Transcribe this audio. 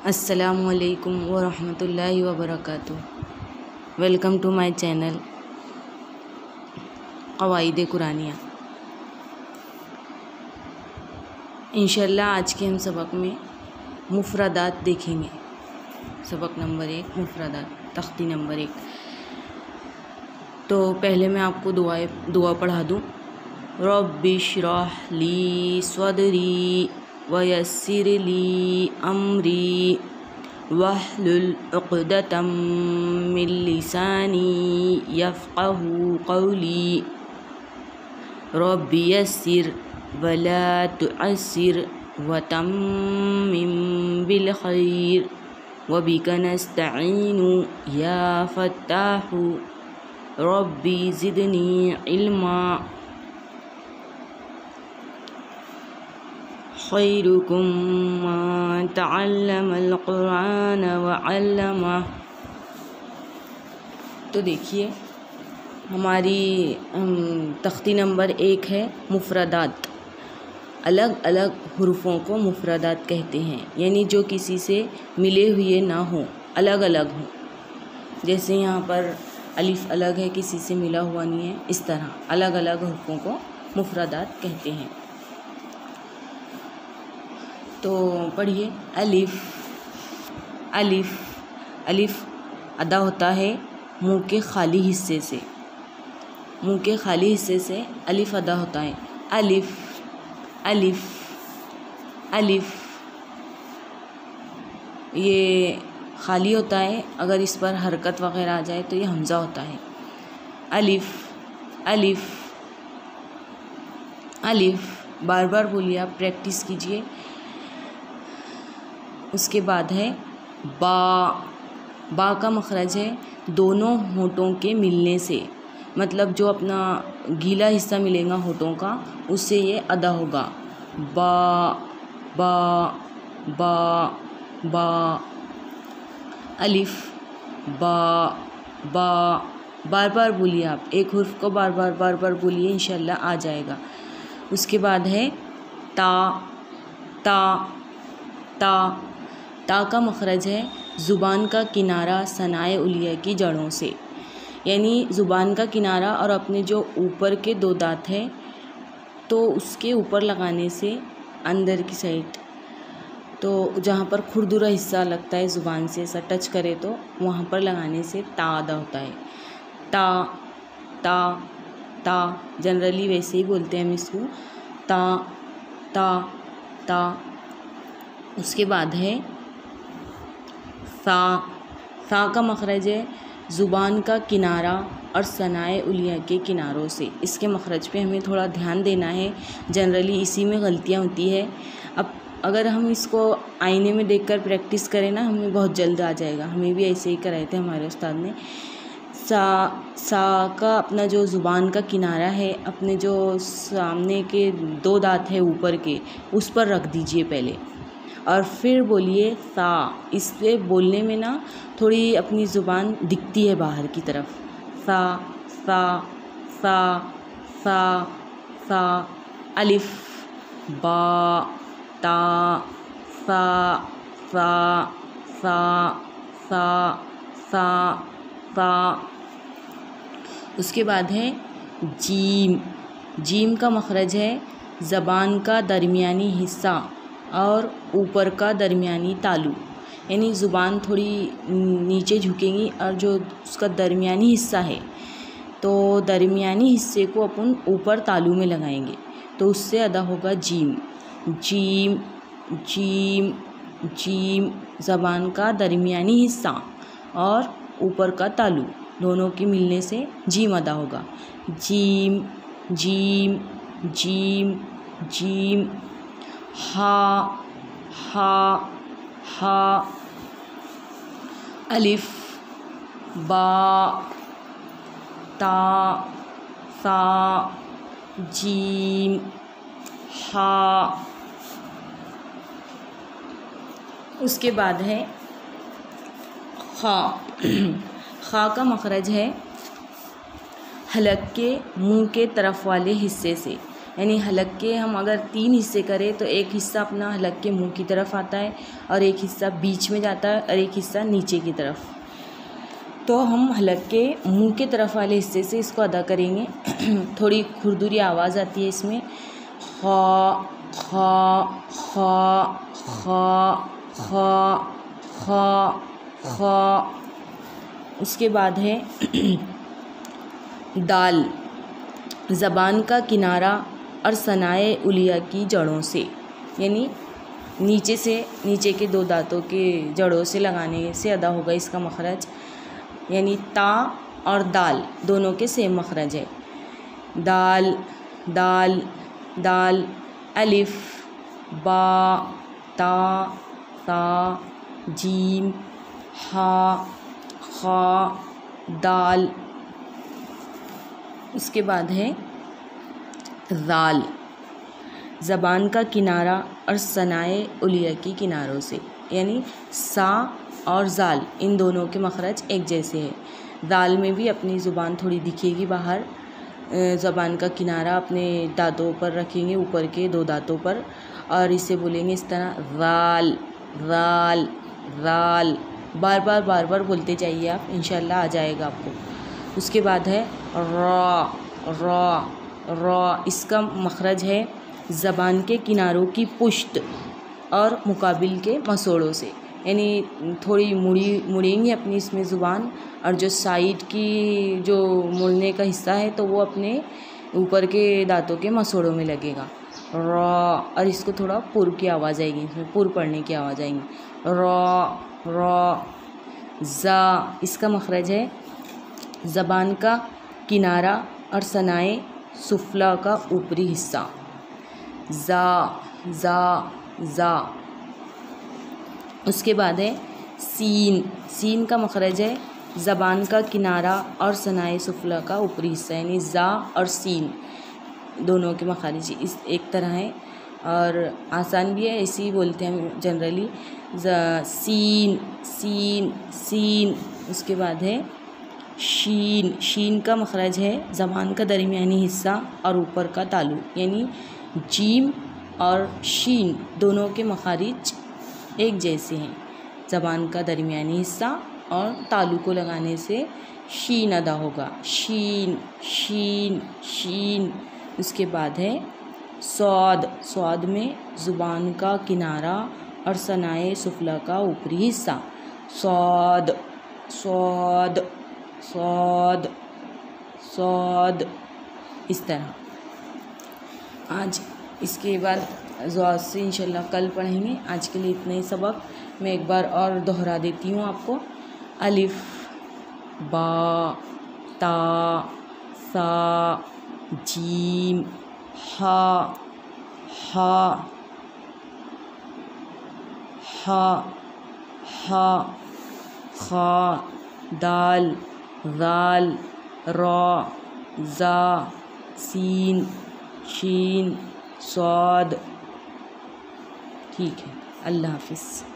अस्सलामुअलैकुम वरहमतुल्लाहि वबरकातुह। वेलकम टू माय चैनल क़वाइद कुरानिया। इंशाल्लाह आज के हम सबक में मुफ़रदात देखेंगे। सबक नंबर 1 मुफ़रदात, तख्ती नंबर 1। तो पहले मैं आपको दुआ पढ़ा दूँ। रब्बि इश्रह ली सदरी वयस्सिर ली अमरी वहलुल उक़दतम मिन लिसानी यफ़क़हू क़ौली रब्बि यस्सिर वला तुअस्सिर वतम्मिम बिल खैर वबिका नस्तईनु या फ़त्ताहु रब्बि ज़िदनी इल्मा खैरुकुम मन तअल्लमल कुरान व अल्लमह। तो देखिए हमारी तख्ती नंबर 1 है मुफ़रदात। अलग अलग हुर्फ़ों को मुफ़रदात कहते हैं, यानी जो किसी से मिले हुए ना हों, अलग अलग हों। जैसे यहाँ पर अलिफ अलग है, किसी से मिला हुआ नहीं है, इस तरह अलग अलग हुर्फ़ों को मुफ़रदात कहते हैं। तो पढ़िए। अलिफ अलिफ अलिफ अदा होता है मुंह के खाली हिस्से से। मुंह के खाली हिस्से से अलिफ अदा होता है। अलिफ अलिफ अलिफ ये खाली होता है, अगर इस पर हरकत वगैरह आ जाए तो ये हमज़ा होता है। अलिफ अलिफ अलिफ बार बार बोलिए, आप प्रैक्टिस कीजिए। उसके बाद है बा। बा का मखरज है दोनों होठों के मिलने से, मतलब जो अपना गीला हिस्सा मिलेगा होठों का, उससे ये अदा होगा। बा बा बा बा। अलिफ बा बा बार बार बोलिए, आप एक हुर्फ को बार बार बोलिए, इंशाल्लाह आ जाएगा। उसके बाद है ता। ता ता ता का मखरज है ज़ुबान का किनारा सनाए उलिया की जड़ों से, यानी ज़ुबान का किनारा और अपने जो ऊपर के 2 दांत हैं तो उसके ऊपर लगाने से अंदर की साइड, तो जहाँ पर खुरदुरा हिस्सा लगता है ज़ुबान से, ऐसा टच करे तो वहाँ पर लगाने से ता अदा होता है। ता ता ता जनरली वैसे ही बोलते हैं हम इसको, ता ता ता। उसके बाद है सा। सा का मखरज है ज़ुबान का किनारा और सनाए उलिया के किनारों से। इसके मखरज पे हमें थोड़ा ध्यान देना है, जनरली इसी में गलतियाँ होती है। अब अगर हम इसको आईने में देखकर प्रैक्टिस करें ना, हमें बहुत जल्द आ जाएगा। हमें भी ऐसे ही कराए थे हमारे उस्ताद ने। सा का अपना जो ज़ुबान का किनारा है, अपने जो सामने के 2 दांत है ऊपर के, उस पर रख दीजिए पहले, और फिर बोलिए सा। इससे बोलने में ना थोड़ी अपनी ज़ुबान दिखती है बाहर की तरफ। सा सा सा सा सा। अलिफ बा ता सा सा सा सा सा सा। उसके बाद है जीम। जीम का मखरज है ज़बान का दरमियानी हिस्सा और ऊपर का दरमियानी तालू, यानी ज़ुबान थोड़ी नीचे झुकेगी और जो उसका दरमियानी हिस्सा है, तो दरमियानी हिस्से को अपन ऊपर तालू में लगाएंगे तो उससे अदा होगा जीम। जीम जीम जीम ज़बान का दरमियानी हिस्सा और ऊपर का तालू दोनों के मिलने से जीम अदा होगा। Gym gym gym gym. हा हा हा। अलिफ बा ता सा जीम हा। उसके बाद है खा। खा का मखरज है हलक के मुंह के तरफ वाले हिस्से से, यानी हलक के हम अगर 3 हिस्से करें तो एक हिस्सा अपना हलक के मुंह की तरफ आता है और एक हिस्सा बीच में जाता है और एक हिस्सा नीचे की तरफ। तो हम हलक के मुंह के तरफ वाले हिस्से से इसको अदा करेंगे। थोड़ी खुरदुरी आवाज़ आती है इसमें, ख ख ख ख ख ख ख। उसके बाद है दाल, ज़बान का किनारा और सनाए उलिया की जड़ों से, यानी नीचे से, नीचे के 2 दांतों के जड़ों से लगाने से अदा होगा इसका मखरज। यानी ता और दाल दोनों के सेम मखरज है। दाल दाल दाल, अलिफ बा ता ता जीम हा खा दाल। इसके बाद है ज़ाल, ज़बान का किनारा और सनाए उलिया की किनारों से, यानी सा और ज़ाल इन दोनों के मखरज एक जैसे हैं। ज़ाल में भी अपनी ज़ुबान थोड़ी दिखेगी बाहर, ज़बान का किनारा अपने दांतों पर रखेंगे, ऊपर के 2 दांतों पर, और इसे बोलेंगे इस तरह ज़ाल ज़ाल ज़ाल। बार बार बोलते जाइए आप, इंशाल्लाह आ जाएगा आपको। उसके बाद है रॉ रॉ रॉ, इसका मखरज है ज़बान के किनारों की पुश्त और मुकाबिल के मसोड़ों से, यानी थोड़ी मुड़ेंगे अपनी इसमें ज़ुबान, और जो साइड की जो मुड़ने का हिस्सा है तो वो अपने ऊपर के दांतों के मसोड़ों में लगेगा। रॉ, और इसको थोड़ा पुर की आवाज़ आएगी, इसमें पुर पड़ने की आवाज़ आएंगी। Raw raw. ज़ा, इसका मखरज है ज़बान का किनारा और सनाए सुफला का ऊपरी हिस्सा। ज़ा ज़ा ज़ा। उसके बाद है सीन, सीन का मखरज है ज़बान का किनारा और सनाए सुफला का ऊपरी हिस्सा, यानी ज़ा और सीन दोनों के मखारिज इस एक तरह है और आसान भी है, ऐसे ही बोलते हैं हम जनरली। Scene scene scene. उसके बाद है शीन, शीन का मखरज है ज़बान का दरमियानी हिस्सा और ऊपर का तालु, यानी जीम और शीन दोनों के मखारिज एक जैसे हैं। ज़बान का दरमियानी हिस्सा और तालु को लगाने से शीन अदा होगा, शीन शीन शीन। उसके बाद है सौद, सौद में ज़ुबान का किनारा और सनाए सुफला का ऊपरी हिस्सा। सौद सौद सौद सौद, इस तरह। आज इसके बाद ज़ौद से इंशाल्लाह कल पढ़ेंगे। आज के लिए इतना ही सबक मैं एक बार और दोहरा देती हूँ आपको। अलिफ बा ता सा जीम हा हा हा हा खा दाल ज़ाल रॉ ज़ा सीन शीन सौद। ठीक है, अल्लाह हाफिज़।